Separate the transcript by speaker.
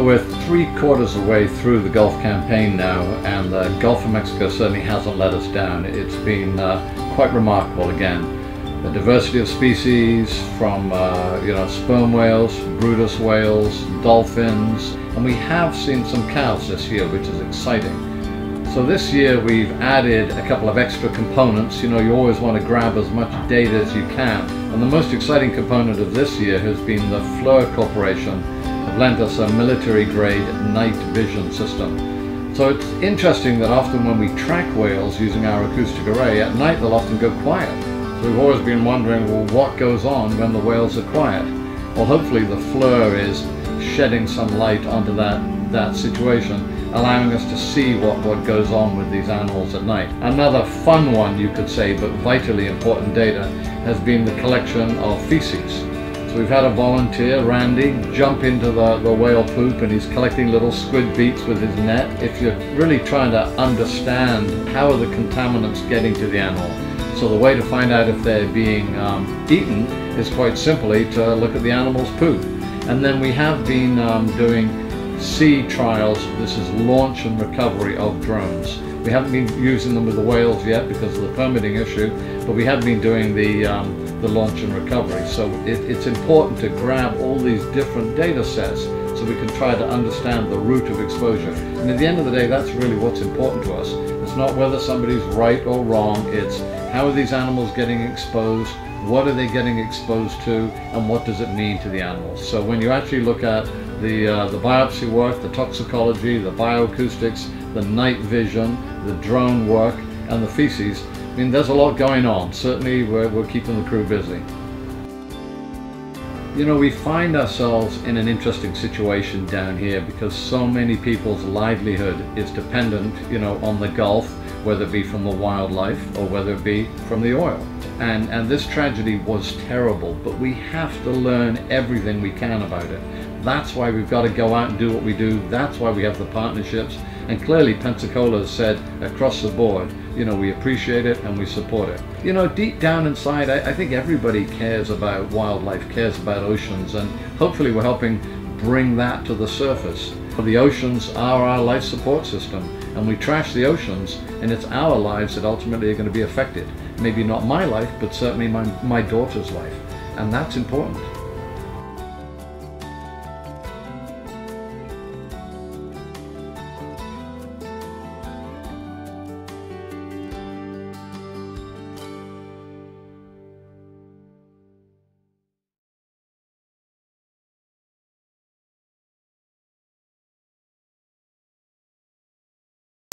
Speaker 1: So we're 3/4 of the way through the Gulf campaign now, and the Gulf of Mexico certainly hasn't let us down. It's been quite remarkable again. The diversity of species from sperm whales, Bryde's whales, dolphins, and we have seen some cows this year, which is exciting. So this year we've added a couple of extra components. You always want to grab as much data as you can, and the most exciting component of this year has been the FLIR Corporation have lent us a military-grade night vision system. So it's interesting that often when we track whales using our acoustic array, at night they'll often go quiet. So we've always been wondering, well, what goes on when the whales are quiet? Well, hopefully the FLIR is shedding some light onto that situation, allowing us to see what goes on with these animals at night. Another fun one, you could say, but vitally important data, has been the collection of feces. So we've had a volunteer, Randy, jump into the whale poop, and he's collecting little squid beaks with his net. If you're really trying to understand how are the contaminants getting to the animal, so the way to find out if they're being eaten is quite simply to look at the animal's poop. And then we have been doing sea trials. This is launch and recovery of drones. We haven't been using them with the whales yet because of the permitting issue, but we have been doing the launch and recovery. So it's important to grab all these different data sets so we can try to understand the route of exposure. And at the end of the day, that's really what's important to us. It's not whether somebody's right or wrong, it's how are these animals getting exposed, what are they getting exposed to, and what does it mean to the animals. So when you actually look at the biopsy work, the toxicology, the bioacoustics, the night vision, the drone work, and the feces, I mean, there's a lot going on. Certainly we're keeping the crew busy. We find ourselves in an interesting situation down here because so many people's livelihood is dependent, on the Gulf, whether it be from the wildlife or whether it be from the oil. And this tragedy was terrible, but we have to learn everything we can about it. That's why we've got to go out and do what we do. That's why we have the partnerships. And clearly Pensacola has said across the board, we appreciate it and we support it. Deep down inside, I think everybody cares about wildlife, cares about oceans, and hopefully we're helping bring that to the surface. The oceans are our life support system, and we trash the oceans, and it's our lives that ultimately are going to be affected. Maybe not my life, but certainly my daughter's life, and that's important.